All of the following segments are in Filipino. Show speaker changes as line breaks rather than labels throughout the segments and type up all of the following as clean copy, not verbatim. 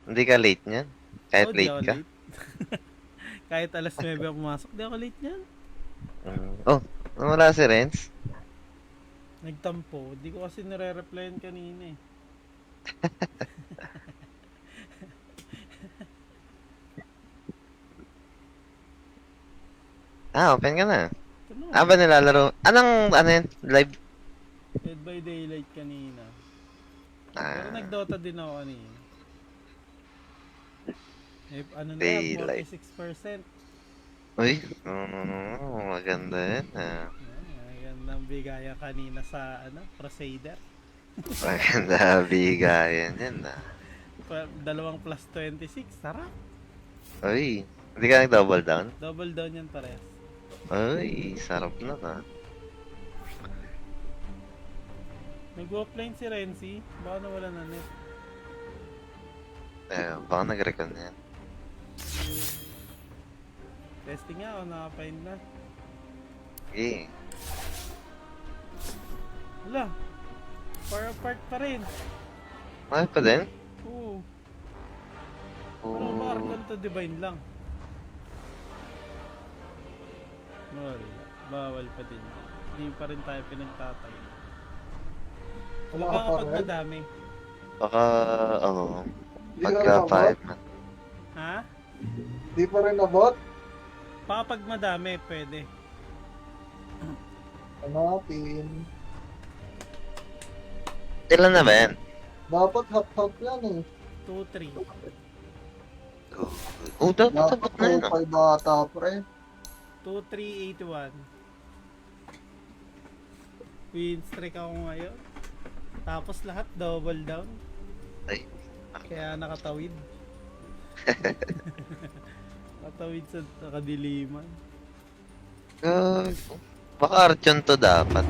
Hindi ka late niyan? Kahit
Oh, di
late
ako
ka?
late. Kahit alas 9 ako pumasok, di ako late niyan.
Oh, wala si Renz?
Nagtampo. Di ko kasi nire-replyan kanina eh.
Open ka na.
Ito na
Ba
oh.
nilalaro? Ano yun? Live?
Dead by Daylight kanina. Pero
Ah,
nag-Dota din ako kanina. Eh, ano na yan,
daylight.
46%.
Uy, maganda yan
Magandang bigayan kanina sa Crusader.
Maganda bigayan yan
Dalawang plus 26, sarap.
Uy, hindi ka nag-double down?
Double down yan parehas.
Uy, sarap na
Nag-offline si Renzi, baka nawala na net.
Baka nag-recon yan.
Testing nga ako, nakapain na.
Okay.
Wala, far apart pa rin.
Mahal pa din?
Oo. Ano ba,
Oh,
Arcan to Divine lang. Wala, bawal pa din. Hindi pa rin tayo pinagtatay.
Wala ka
Baka
pa
kapag
rin?
madami.
baka,
Di ka rin
pagka
abot?
5 man.
Ha?
Di pa rin abot?
Baka pag madami, pwede.
Hanapin.
Ilan na ba yan?
Dapat hap-hap yan eh.
2-3.
Dapat
Dapat
abot na yun
2-5 bata pre.
2-3-81. Win streak ako ngayon. Tapos lahat double down.
Ay,
Kaya nakatawid. Nakatawid sa nakadiliman.
gago. Baka Archon to dapat.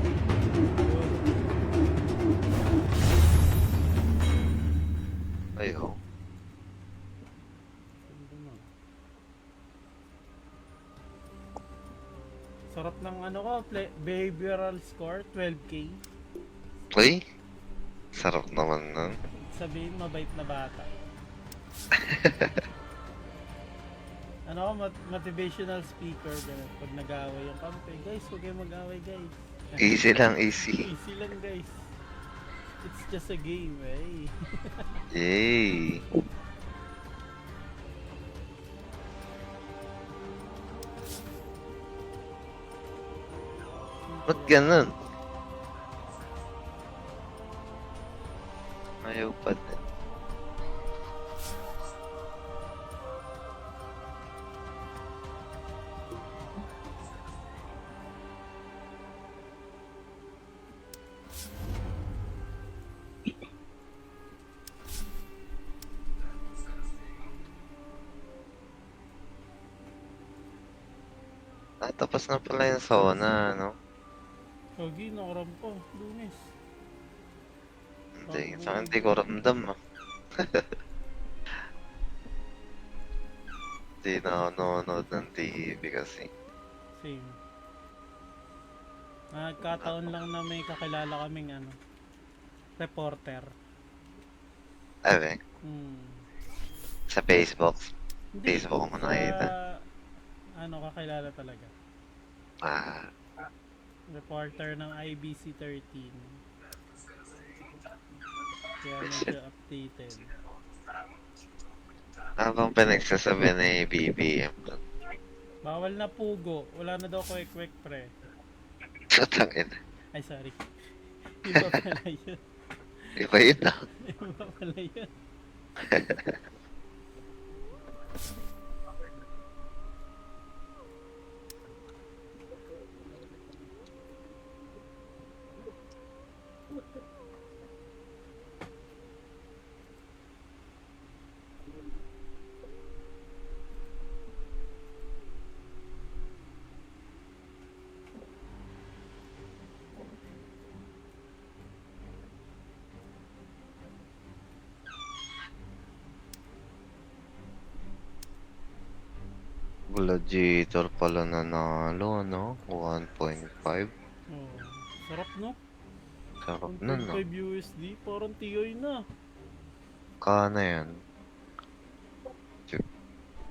Ayo.
Sarap ng behavioral score, 12K.
Uy, sarap naman nun.
Sabihin, mabait na bata. Motivational speaker. Ganun. Pag nag-away yung kampe, guys, huwag kayong mag-away, guys.
Easy lang, easy.
Easy lang, guys. It's just a game, eh.
Yay. Ba't ganun? Ayaw pa din. Tapos na pala yung sauna, no?
Pogi, nakaram pa. Lunes.
Hindi, sa akin hindi ko ramdam, Hindi na ako nanonood ng TV kasi.
Same. Nagkataon lang na may kakilala kaming reporter.
Ebe,
Hmm.
sa Facebook.
Hindi.
Facebook ko
Sa,
nakita.
kakilala talaga.
Ah,
Reporter ng IBC 13. Kaya medyo updated.
habang pinagsasabi ni BBM doon.
Bawal na pugo. Wala na daw kwek-kwek pre.
Tutangin.
Ay, sorry. Iba pala yun.
Iba yun
Iba pala yun.
Gladiator pala nanalo, no? 1.5.
Oh, sarap no?
Sarap nun, no?
1.5 USD. Parang TI na.
Kana yan.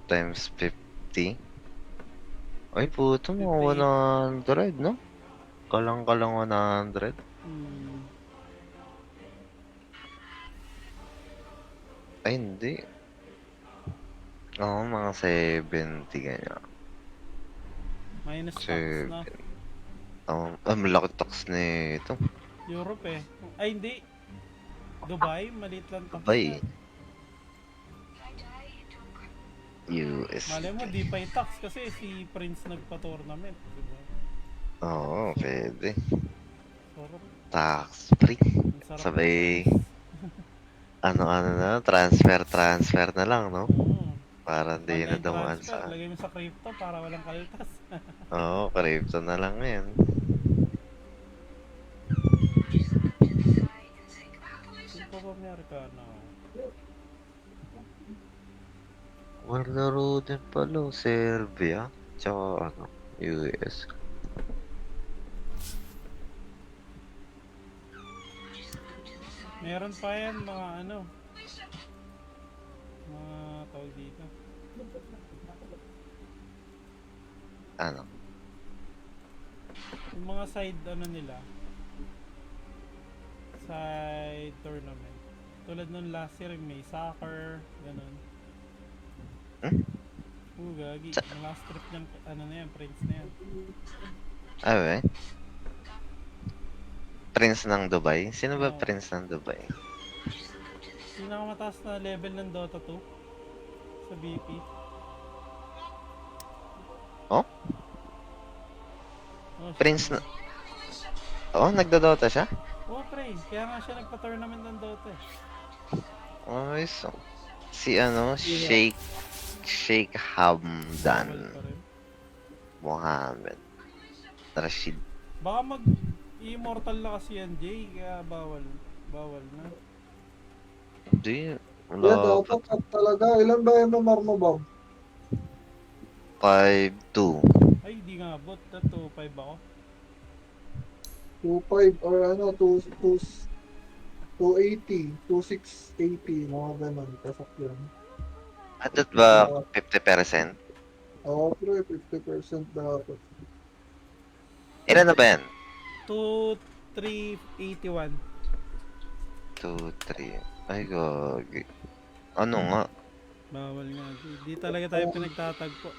times 50. Ay, puto mo,
58.
100, no? Kalang-kalang 100.
Hmm.
Ay, hindi. Oo, mga 70 ganyan.
Minus tax na.
7. Malaki tax na ito.
Europe eh. Ay, hindi. Dubai, maliit lang tax
Abay,
niya.
US.
Malay mo, di pa tax kasi si Prince nagpa-tournament. Diba?
Oo,
So,
pwede.
sarap.
Tax free.
Ang sarap
Sabay,
mag-tax.
ano na, transfer na lang, no?
Oo.
Para hindi na
Online
dumaan
transfer,
sa...
lagay mo sa crypto para walang kaltas.
Oo, crypto na lang yan.
Sino pa ba Amerikano?
Laro din pala, Serbia. Tsaka ano, US.
Meron pa yan mga ano. Mga tawag dito.
Ano?
Yung mga side ano nila. Side tournament. Tulad nung last year may soccer, ganun. Gagi. Yung last trip niyang ano na yan, Prince na yan.
Ah, Prince ng Dubai? Sino ba
Oo.
Prince ng Dubai?
Pinakamataas na level ng Dota 2 sa BP.
Oh?
Oh,
Prince
siya.
na... Oh, nagdodota siya?
Oh, pre. Kaya nga siya nagpa-tournament ng Dota eh.
Oh, so... Si ano, Sheikh Hamdan
Bawal pa rin.
Mohammed Rashid.
Baka mag-immortal na kasi yan, Jay. Kaya bawal. Bawal na.
Hindi,
Yan,
wala pa.
dapat hap talaga. Ilan ba yung numar mo, Bob?
5-2.
Ay, di nga bot. 2-5 ako.
2.5 or ano, 280, 2680, mga ganun. Kasak yan.
Atot ba 50%?
Oo, pre, 50% dapat.
Ilan na ba yan?
2-3-81.
2-3. Ay, gagi. Ano nga?
Bawal nga. Di talaga tayo pinagtatagpo.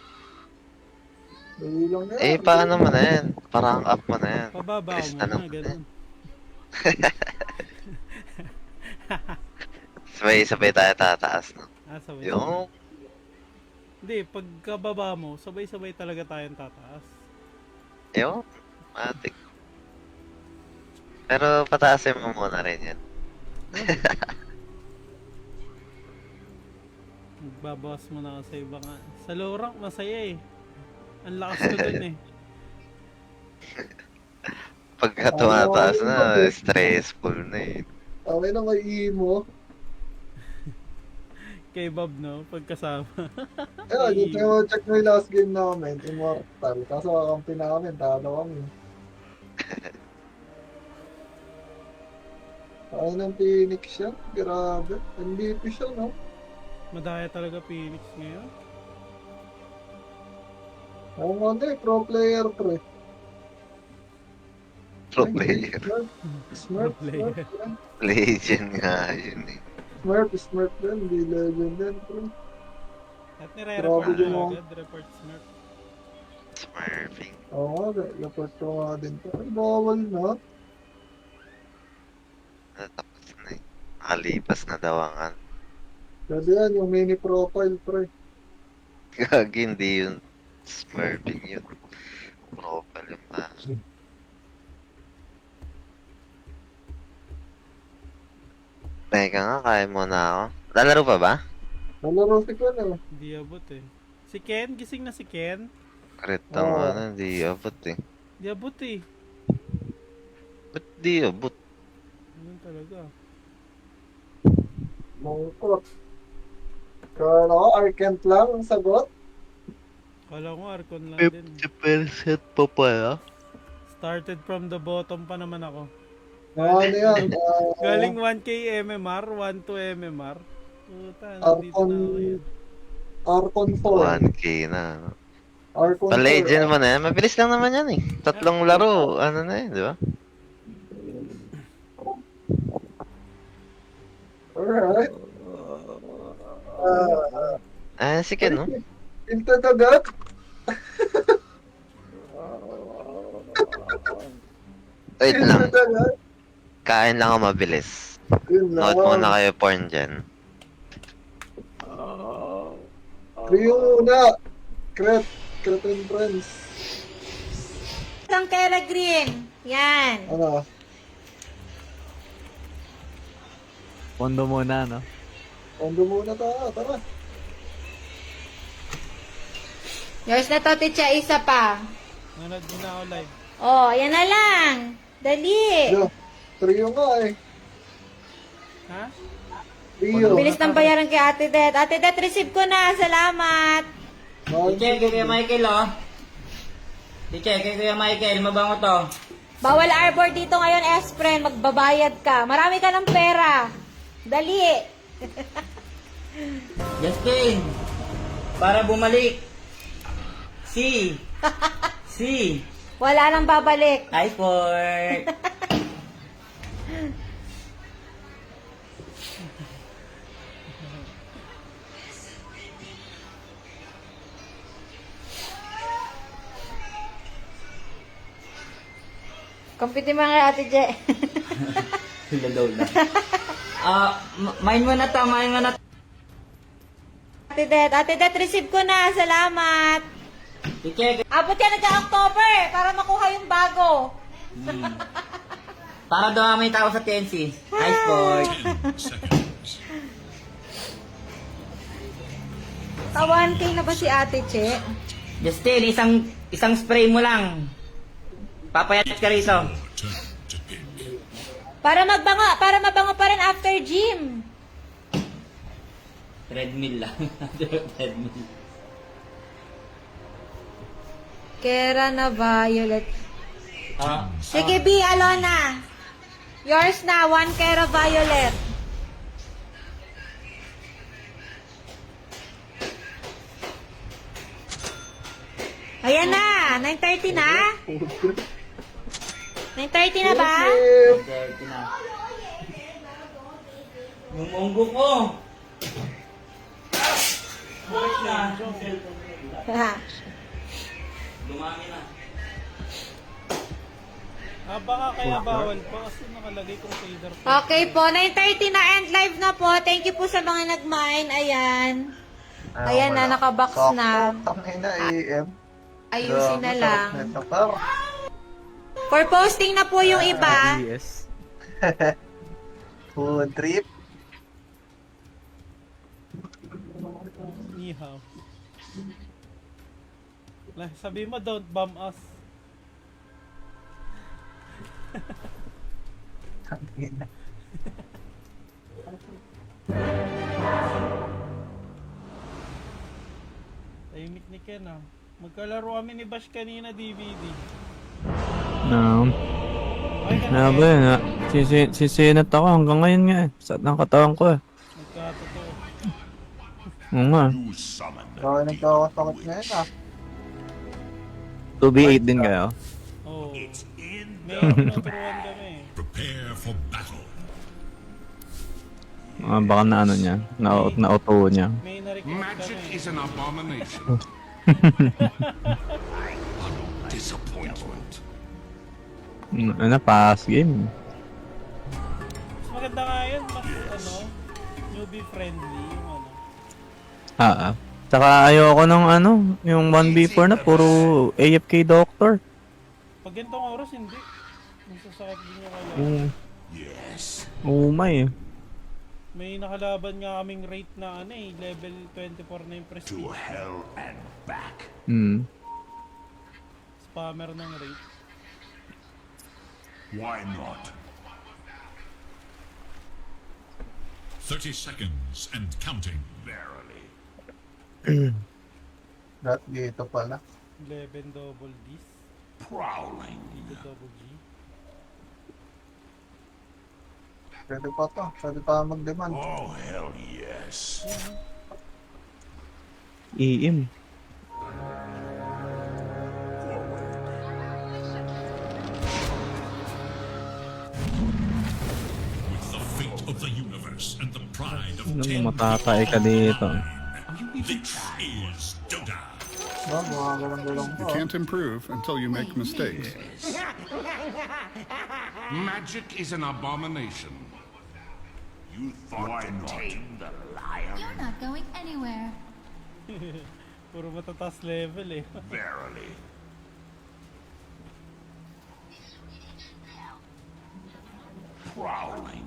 Dali lang yan.
Eh, paano mo na yan? Parang up mo na yan.
Pababa
Press
mo
na
na,
naman
ganun.
Sabay-sabay tayo tataas, no?
Sabay.
Yung...
Hindi, pagkababa mo, sabay-sabay talaga tayong tataas.
Yung... Matik. Pero pataasin mo muna rin yan.
Magbabawas mo na sa iba nga. Sa low rank, masaya eh. Ang lakas ko dun eh.
Pagka tumataas na, stressful na eh.
Okay na may imo.
Kay Bob, no? Pagkasama.
Ayun, dito yung check mo yung last game namin, Immortal. Kaso kakampi namin, talo kami. Ay ng Phoenix siya, grabe. MVP siya, no?
Madaya talaga Phoenix ngayon.
Oo nga hindi, pro player, pre.
Pro player.
Smurf,
Pro player.
yan.
Legend nga yun eh.
Smurf din, hindi legend din, pre.
At nire-report
Grabe
na
yun,
agad. Report Smurf.
Smurfing.
Oo nga, report ko nga din. Ay, bawal na.
Natapos na eh. Nakalipas na dawangan.
Pwede yan, yung mini profile, pre.
Gagi, hindi yun. Smurfing yun. Profile yung pa. Teka nga, kaya mo na ako. Lalaro pa ba?
Nalaro si Ken, eh.
Hindi abot eh. Si Ken? Gising na si Ken?
Crit ang
Oo.
ano, di abot eh.
Hindi abot eh.
Ba't di abot?
Yun talaga.
Mongkot. Kaya ako, Arkent lang ang sagot.
Kala ko Arcon lang din.
50% pa pala?
Started from the bottom pa naman ako.
Ano yan?
Galing 1k MMR, 1 to MMR. Puta, nandito na ako yan.
Arcon 4.
1K na. Ano.
Arcon 4.
Pa-legend mo na yan. Mabilis lang naman yan eh. Tatlong laro. Ano na yun, di ba?
Alright.
Si Ken, no?
Tilted agad.
Wait lang.
Tilted agad.
Kain lang ako mabilis.
Yun lang.
Note muna kayo porn dyan.
Rio muna. Cret and Friends.
Isang Kera Green. Yan.
Ano?
Pondo muna, no?
Pondo muna tayo. Tara.
Yours na to, Ticha. Isa pa.
Nanood din ako live.
Oh, yan na lang. Dali.
Yo, trio nga eh.
Ha?
Rio.
Bilis ng bayaran kay Ate Det. Ate Det, receive ko na. Salamat.
Teacher, kay Kuya Michael, oh. Teacher, kay Kuya Michael, mabango to.
Bawal arbor dito ngayon, Espren. Magbabayad ka. Marami ka ng pera. Dali.
Justin, para bumalik. Si. Si.
Wala nang babalik.
iPort.
Compete mo nga, Ate Je.
Lalaw na. Mine mo na to, mine mo na to.
Ate Det, receive ko na. Salamat.
Teacher,
Abot yan hanggang October para makuha yung bago.
para daw may tao sa TNC. iPort.
Tawan K na ba si Ate Che?
Justin, isang spray mo lang. Papayat ka rito.
Para mabango pa rin after gym.
Treadmill lang. Treadmill.
Kera na Violet.
Ah,
Sige, B, Alona. Yours na, 1 Kera Violet. Ayan na, 9:30 na? 9:30 na ba?
dirty na. Yung munggo ko. Dumami na.
Baka kaya bawal pa kasi nakalagay kong fader po.
Okay po, 9:30 na end live na po. Thank you po sa mga nag-mine. Ayan. Ayan na, nakabox na.
Tangin na AM.
Ayusin na lang.
Ito pa.
For posting na po yung iba.
Yes.
Food trip.
Nihaw. Sabi mo, don't bomb us.
Tangin na.
Tahimik ni Ken ah. Magkalaro kami ni Bash kanina DVD.
No.
Okay ka na
Ano ba
Ken?
yun? Sisinat ako hanggang ngayon nga eh. Sa ng katawan ko eh.
Nagkatotoo.
Oo nga.
Kaya nagkakatakot ngayon ah.
2v8 din kayo.
Oo. May tinuturuan kami.
Prepare for battle.
Baka na ano niya. Na-auto niya.
May na-recruit
Magic
kami.
is an abomination. Disappointment.
Ano, pass game.
Mas maganda nga yun. Mas newbie friendly. Yung ano.
Tsaka ayoko ng ano, yung 1v4 na puro AFK doctor.
Pag ganitong oras, hindi. Masasakit din yung kailangan.
Yes.
Umay eh.
May nakalaban nga kaming rate na level 24 na yung
To
prestige.
hell and back.
Spammer ng rate.
Why not? 30 seconds and counting. Verily.
That dito pala.
11 double Ds.
Prowling.
Double G.
Pwede pa to. Pwede pa mag-demand.
Oh, hell yes.
EM.
With the fate of the universe and the pride of
Ano
10
mo, matatay ka dito.
This is Dota.
No, mga galang-galang
You
pa.
can't improve until you make mistakes.
Magic is an abomination. You thought to tame the lion?
You're not going anywhere.
Puro matatas level eh.
Verily. Prowling.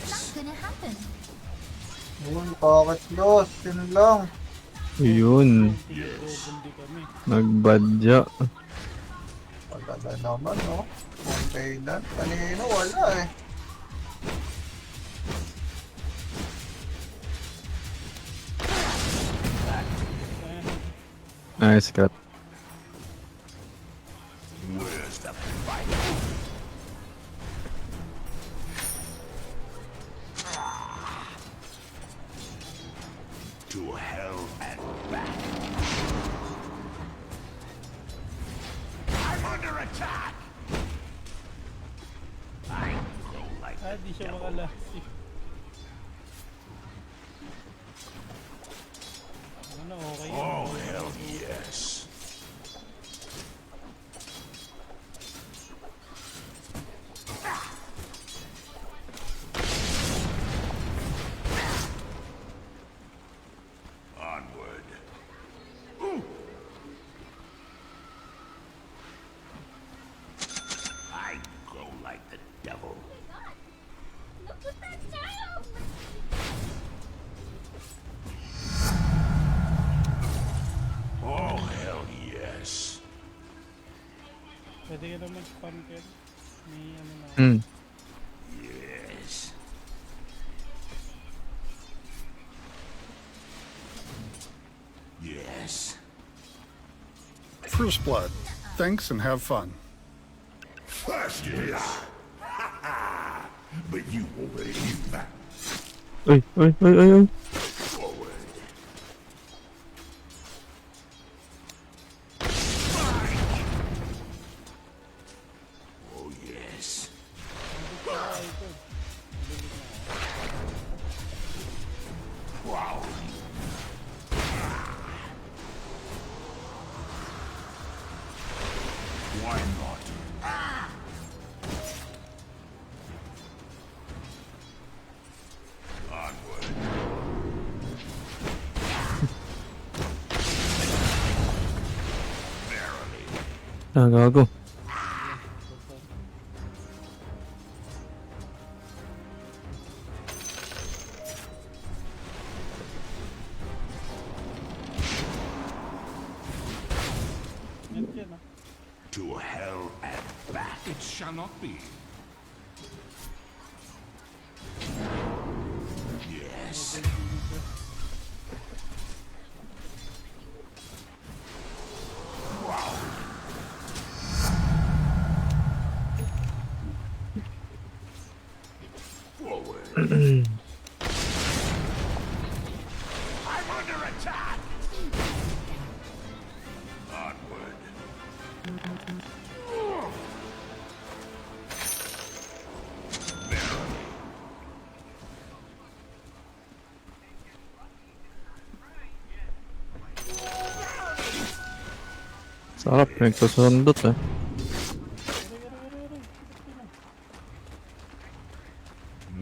Not gonna happen.
Yun, pocket loss. Yun lang.
Yun.
Double di kami.
Nagbadya.
Wala naman, no? Kung kailan. Kanina, wala eh.
Nice cut.
Where's the fight? To hell and back. I'm under attack. I grow like
Ah, di siya makalasi. Ano, okay yun.
oh hell yes. Onward. I grow like the devil.
Look at that child!
Oh hell yes.
Pwede ka na mag-spam Ken. May ano na.
Hmm.
Yes. Yes.
First blood. Thanks and have fun.
First yes. But you won't believe that.
Uy, uy, uy, uy, uy.
Forward. Oh yes. Prowling. Why not? Onward. Verily.
Ah, gago.
Yan dyan ah.
To hell and back. It shall not be. Yes. Wow. Forward. I'm under attack. Onward. Verily.
Sarap, nagsusundot eh.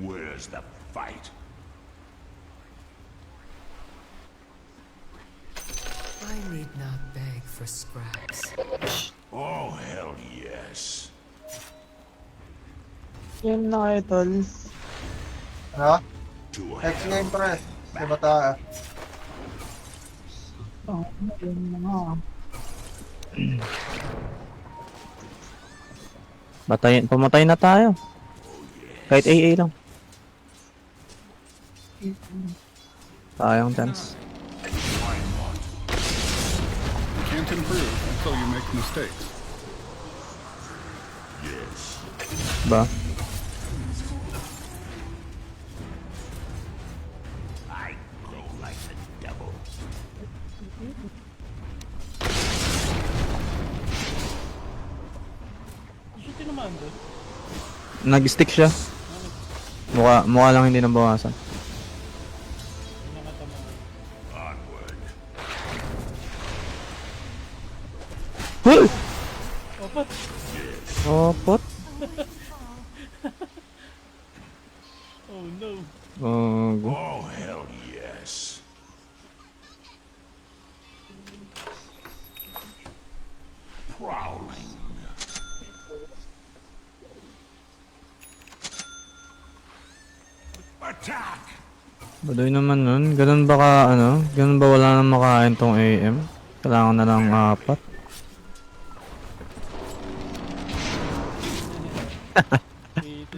Where's the fight?
I need not beg for scraps.
Oh, hell yes.
Yun na, idol. Ano?
To
Next
hell.
game, pre. Diba tayo?
Pumatay na tayo. Kahit AA lang. Sayang chance.
You can't improve until you make mistakes.
Yes.
Ba? Nag-stick siya. Mukha lang hindi nabawasan.
Nakatamaan.
Onward.
Hoy!
Opat!
Opot.
Oh no.
Oh, hell yes. Prowling. Attack!
Baduy naman nun. Ganun ba ganun ba wala nang makain tong AM? Kailangan na lang 4.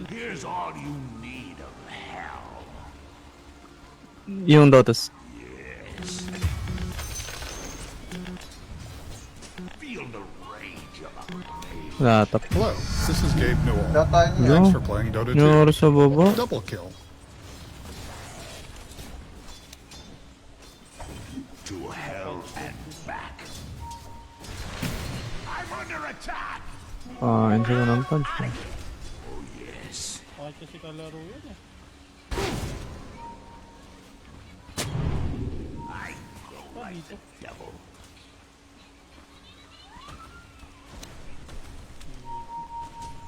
Here's all you need of hell.
Yung Dotus.
Feel the rage of a blade.
Wala tap.
Hello, this is Gabe Newell.
Data niya.
Thanks
Yo.
for playing Dota 2.
Nyor sa baba.
Double kill.
To hell and back. I'm under attack!
Kain siya ng punch.
Oh, yes.
Kahit kasi kalaro yun eh.
I glow like the devil.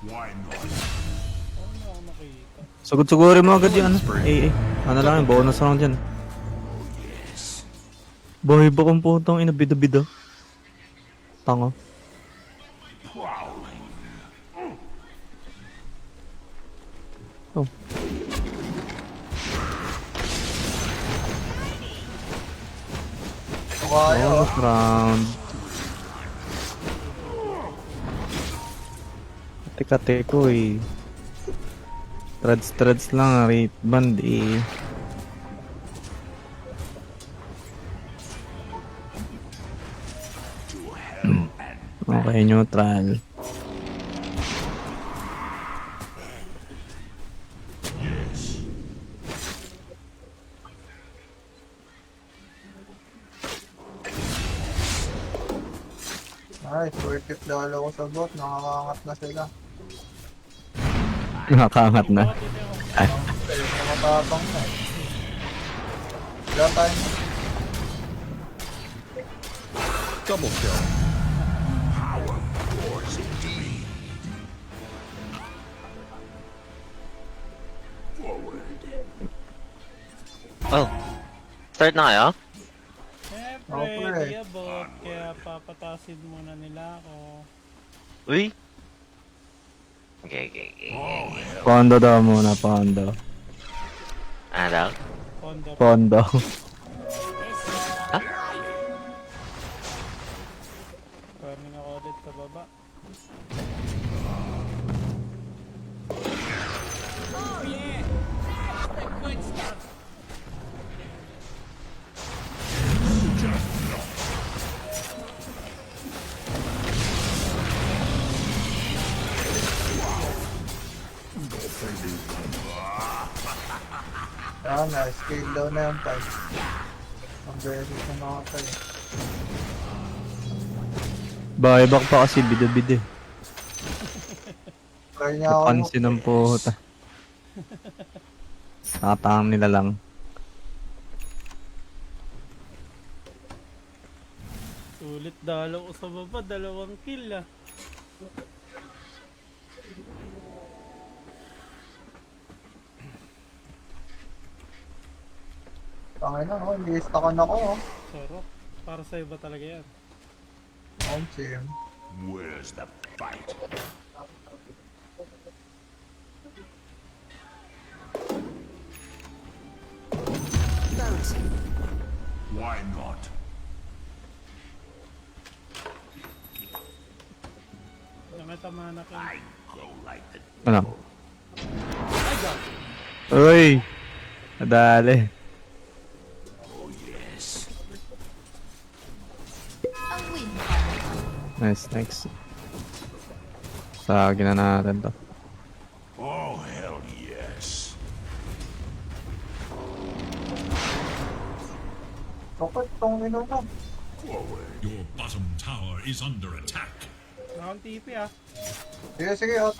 Why not?
Oo na ako nakita.
Sugod-sugurin mo agad yung AA. Ano lang yung bonus round dyan.
Yes.
Buhay ba kung putong inabida-bida? Tango.
Prowling.
Oh.
Kaya,
Bonus round. Teka ko eh. Threads lang, rate band eh. Okay, neutral.
Nice, worth it dalawa sa bot. Nakakangat na sila.
Nakakangat na.
Matapang na. Wala tayo.
Double kill.
Oh. Start na kayo?
Siyempre,
Okay.
di abot. Kaya papatasin muna nila ako.
Uy. Okay.
Pondo daw muna, pondo.
Ano daw?
Pondo.
Pondo.
Farming ako ulit sa baba.
Ah, nice. Scale down na yung fight. Ang beses na nakatay.
Buyback pa kasi bida-bida.
Kaya niya ako.
Napansin ng puta. Nakatangam nila lang.
Sulit dalaw ko sa baba. 2 kill ah.
Tangin na, oh. Listakan ako, oh.
Sarap. Para sa'yo ba talaga yan?
Same.
Where's the fight? Why not?
Nakatama na ka.
I glow like the
Ano? Uy! Nadali.
oh yes.
A win.
Nice, next. Sagin na natin to.
Oh hell yes.
Kapag tong inuman.
Forward.
Your bottom tower is under attack.
Nakang TP ah.
Sige, sige, out.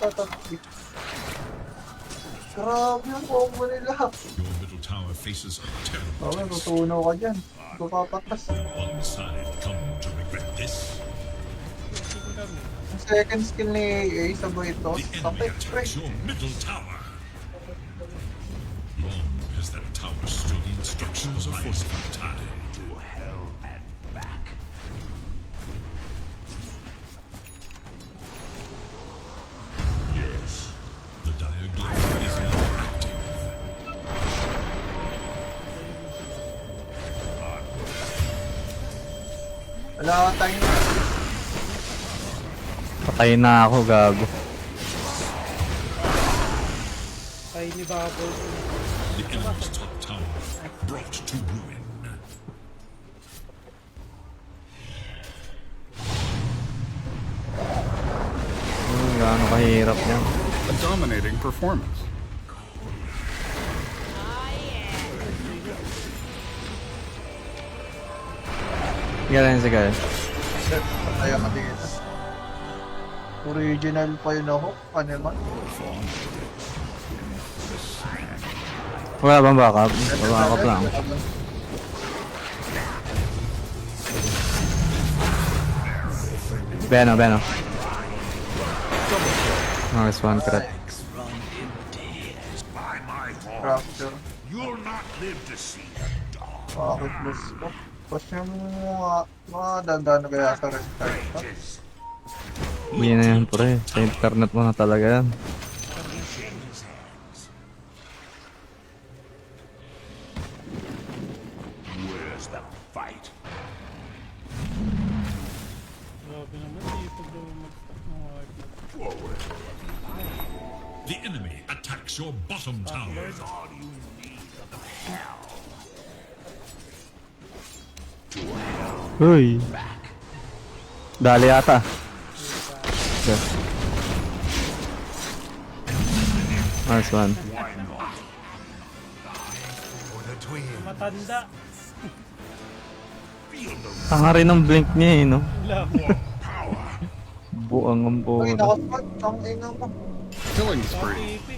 Grabe yung combo nila.
Your middle tower faces a terrible
Okay,
test.
tutunaw ka dyan. Ito papatas.
One side come to regret this.
Hindi ko alam eh.
Ang second skill ni AA sabay ito.
The enemy
Sakit, pre.
attacks your middle tower. Long has that tower stood the instructions of forceful time. To hell and back. Yes. The diaglyph is now active.
Wala kang time.
Patay na ako, gago.
Kay ni Bubble.
The enemy's top tower brought to ruin.
Gaano kahirap yan.
A dominating performance.
Galing si guys.
Kaya ka dito. Original pa yun ako. Ano naman?
Wala bang backup? Backup lang. Beno. Nice one, crit.
By my fault.
Fracture.
You'll not live to see the dawn.
Bakit plus ko? Pas yung mga dandaan na kaya sa restart pa.
Hindi na yan, pre. Sa internet mo na talaga yan.
Where's the fight?
Grabe naman, dito daw mag-stop ng ward.
Forward.
The enemy attacks your bottom tower.
All you need of hell.
Uy. Dali ata. Okay. Nice one.
Matanda.
Tanga rin ang blink niya eh, no?
Wala.
Buang ang
Ay,
buo.
nakapag. Ang ina mo.
Killing spree.
Pipi.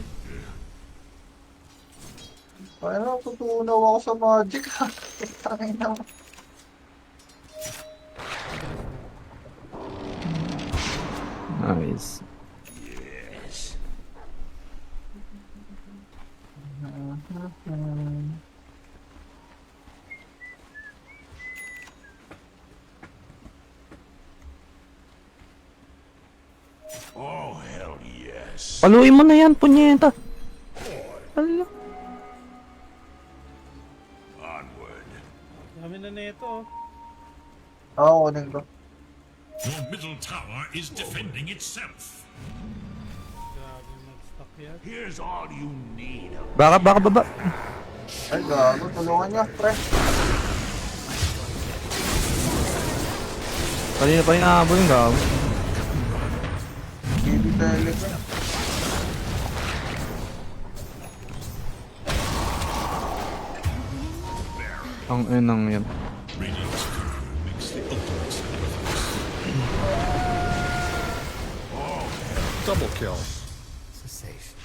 Ano, tutunaw ako sa magic ha. Tangin na mo.
Nice.
Oh, hell yes.
Paluin mo na yan, punyeta. Hala.
Onward.
Dami na neto.
Oo, kunin ko.
Your middle tower is defending itself.
Grabe mag-stop yan.
Here's all you need of
Baka baba.
Ay, gago. Tulungan niya, pre.
Kanina pa inaabol yung gago.
Baby telegram.
Ang inang yan.
Radiant's curve makes the ultimate sacrifice.
Double kill.
Cessation.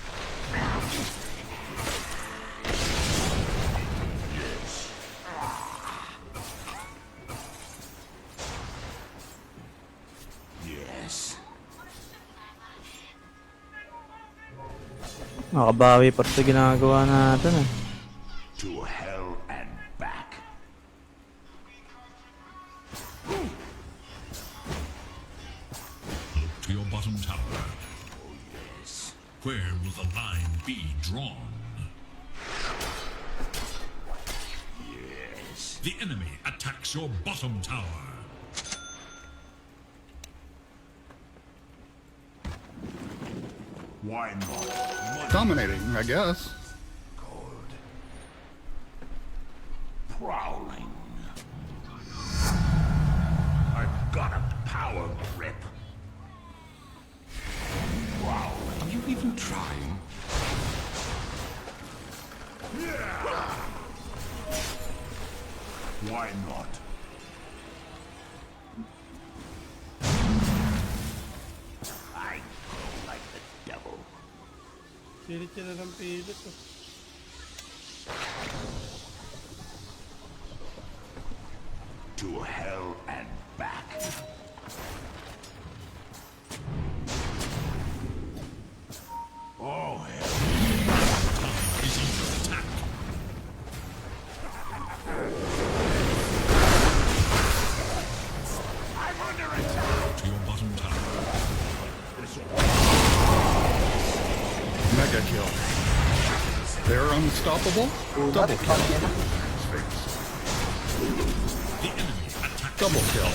yes.
Makabawi pa rin sa ginagawa natin eh.
To hell and back.
To your bottom tower. Where will the line be drawn?
Yes.
The enemy attacks your bottom tower.
Why not?
Dominating, I guess.
Cold. Prowling. I've got a power grip. Prowling. Are you even trying? Why not? I go like the devil.
Si Pilit sila ng pilit. Oh.
To hell and back. Oh, hell.
Is under attack.
I'm under attack.
To your bottom tower.
Mega kill. They're unstoppable. Double kill.
The enemy attack.
Double kill.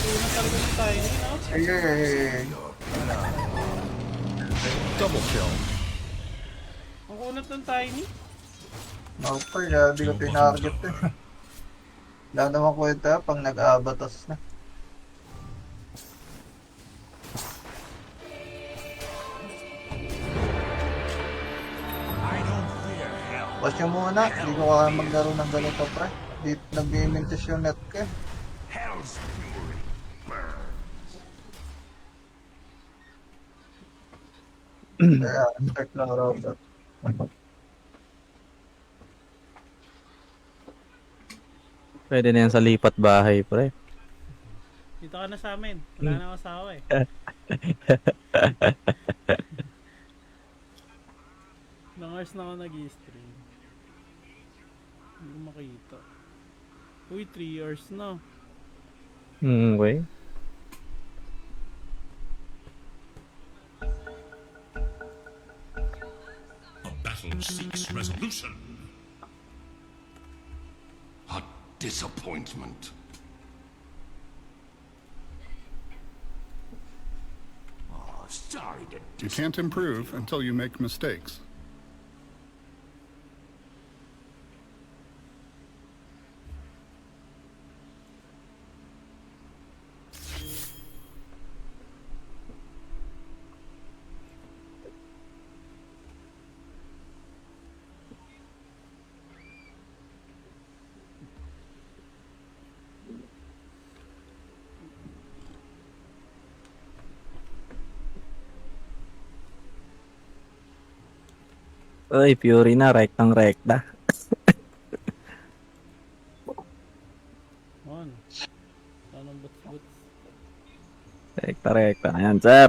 Una talaga ng Tiny, no?
Ay.
Double kill.
Ang kunat ng Tiny.
Super, kaya di ko tinarget eh. Wala naman kwenta pag nag-abatos na.
I don't fear hell.
Watch nyo muna, hindi ko kaya maglaro ng ganito pre. Di nag-imintis yung net ko eh.
Hell's fury burns.
Kaya, start lang router.
Pwede na yan sa lipat bahay, pre.
Dito ka na sa amin. Wala na akong asawa eh. Ilang hours na ako nag-i-stream. Hindi ko makita. Uy, 3 hours na.
Okay.
A battle seeks resolution.
A disappointment. Oh, sorry to
You can't improve until you make mistakes.
Uy, Fury na, rektang rekta.
On. Anong buts-buts?
Rekta rekta na yan, sir.